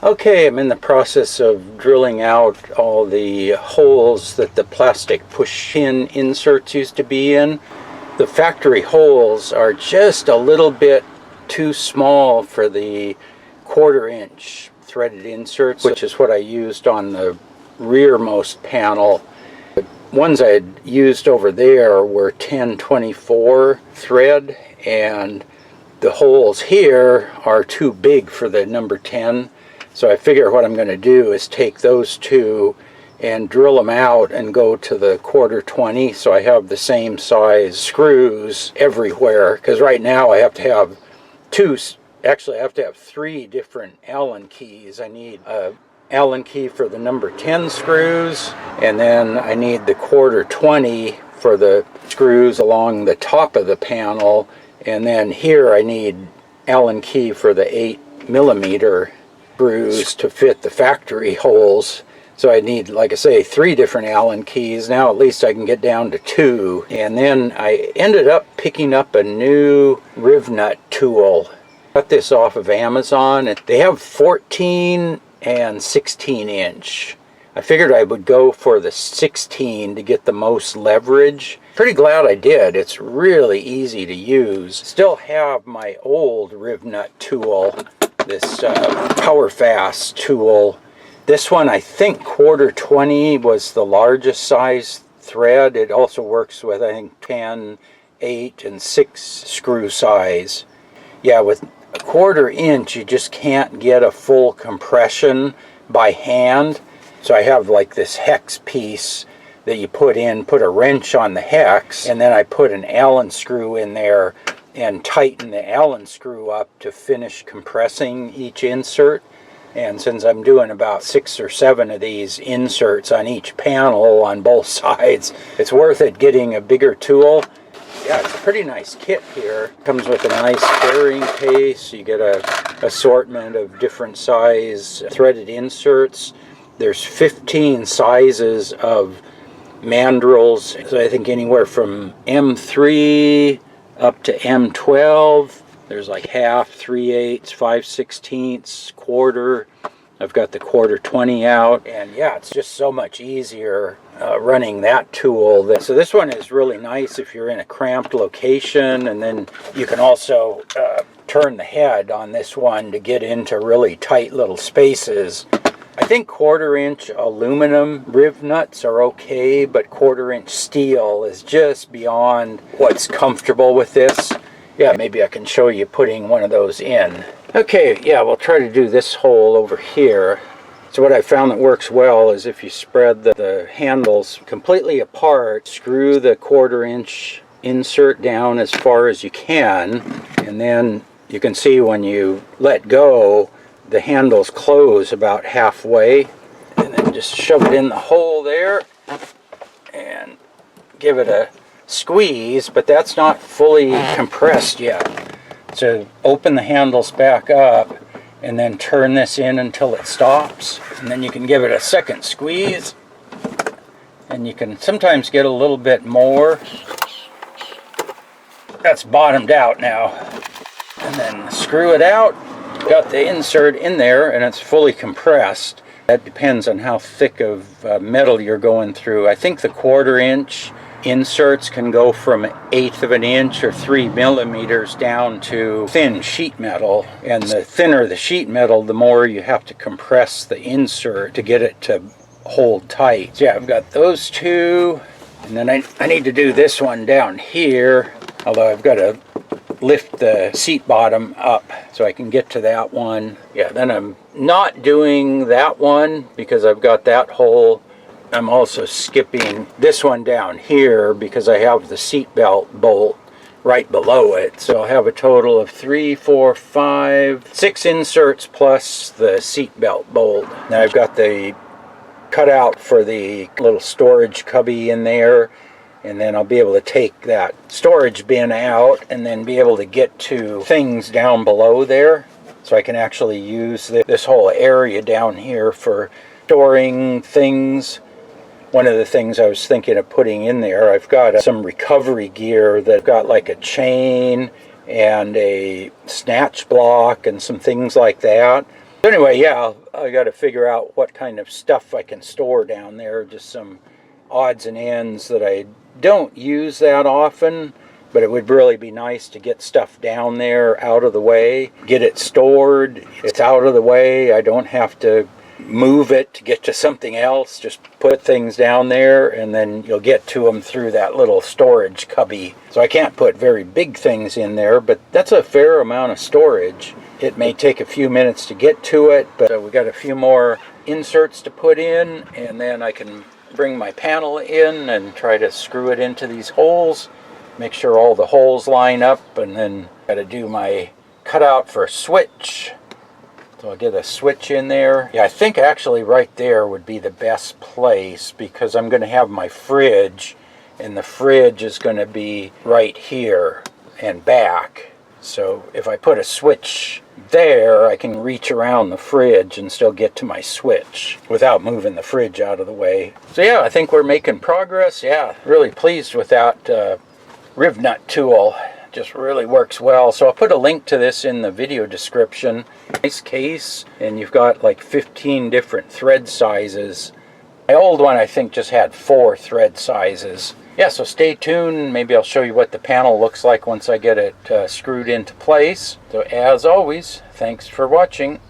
Okay, I'm in the process of drilling out all the holes that the plastic push-in inserts used to be in. The factory holes are just a little bit too small for the 1/4-inch threaded inserts, which is what I used on the rearmost panel. The ones I had used over there were 1024 thread, and the holes here are too big for the number 10. So I figure what I'm going to do is take those two and drill them out and go to the 1/4-20, so I have the same size screws everywhere, because right now I have to have I have to have 3 different Allen keys. I need a Allen key for the number 10 screws, and then I need the 1/4-20 for the screws along the top of the panel, and then here I need Allen key for the 8mm screws to fit the factory holes. So I need, like I say, 3 different Allen keys. Now at least I can get down to 2. And then I ended up picking up a new RivNut tool. Got this off of Amazon. They have 14 and 16-inch. I figured I would go for the 16 to get the most leverage. Pretty glad I did. It's really easy to use. Still have my old RivNut tool, this Power Fast tool. This one, I think 1/4-20 was the largest size thread. It also works with, I think, 10, 8, and 6 screw size. Yeah, with a 1/4-inch, you just can't get a full compression by hand. So I have like this hex piece that you put a wrench on the hex, and then I put an Allen screw in there and tighten the Allen screw up to finish compressing each insert. And since I'm doing about 6 or 7 of these inserts on each panel on both sides, it's worth it getting a bigger tool. Yeah, it's a pretty nice kit here. Comes with a nice carrying case. You get a assortment of different size threaded inserts. There's 15 sizes of mandrels, so I think anywhere from M3 up to M12. There's like half, 3/8, 5/16, 1/4. I've got the 1/4-20 out, and yeah, it's just so much easier running that tool. So this one is really nice if you're in a cramped location, and then you can also turn the head on this one to get into really tight little spaces. I think 1/4-inch aluminum RivNuts are okay, but 1/4-inch steel is just beyond what's comfortable with this. Yeah, maybe I can show you putting one of those in. Okay, yeah, we'll try to do this hole over here. So what I found that works well is if you spread the handles completely apart, screw the 1/4-inch insert down as far as you can, and then you can see when you let go, the handles close about halfway, and then just shove it in the hole there and give it a squeeze, but that's not fully compressed yet. So open the handles back up and then turn this in until it stops, and then you can give it a second squeeze, and you can sometimes get a little bit more. That's bottomed out now. And then screw it out. Got the insert in there and it's fully compressed. That depends on how thick of metal you're going through. I think the 1/4-inch inserts can go from 1/8 of an inch or 3mm down to thin sheet metal, and the thinner the sheet metal, the more you have to compress the insert to get it to hold tight. So yeah, I've got those two, and then I need to do this one down here, although I've got to lift the seat bottom up so I can get to that one. Yeah, then I'm not doing that one because I've got that hole. I'm also skipping this one down here because I have the seat belt bolt right below it. So I'll have a total of 3, 4, 5, 6 inserts plus the seat belt bolt. Now I've got the cutout for the little storage cubby in there, and then I'll be able to take that storage bin out and then be able to get to things down below there. So I can actually use this whole area down here for storing things. One of the things I was thinking of putting in there, I've got some recovery gear that's got like a chain and a snatch block and some things like that. Anyway, yeah, I got to figure out what kind of stuff I can store down there. Just some odds and ends that I don't use that often, but it would really be nice to get stuff down there out of the way, get it stored. It's out of the way. I don't have to move it to get to something else. Just put things down there and then you'll get to them through that little storage cubby. So I can't put very big things in there, but that's a fair amount of storage. It may take a few minutes to get to it, but we got a few more inserts to put in, and then I can bring my panel in and try to screw it into these holes, make sure all the holes line up, and then got to do my cutout for a switch. So I'll get a switch in there. Yeah, I think actually right there would be the best place because I'm going to have my fridge, and the fridge is going to be right here and back. So if I put a switch there, I can reach around the fridge and still get to my switch without moving the fridge out of the way. So yeah, I think we're making progress. Yeah, really pleased with that RivNut tool. Just really works well. So I'll put a link to this in the video description. Nice case, and you've got like 15 different thread sizes. My old one I think just had 4 thread sizes. Yeah, so stay tuned. Maybe I'll show you what the panel looks like once I get it screwed into place. So as always, thanks for watching.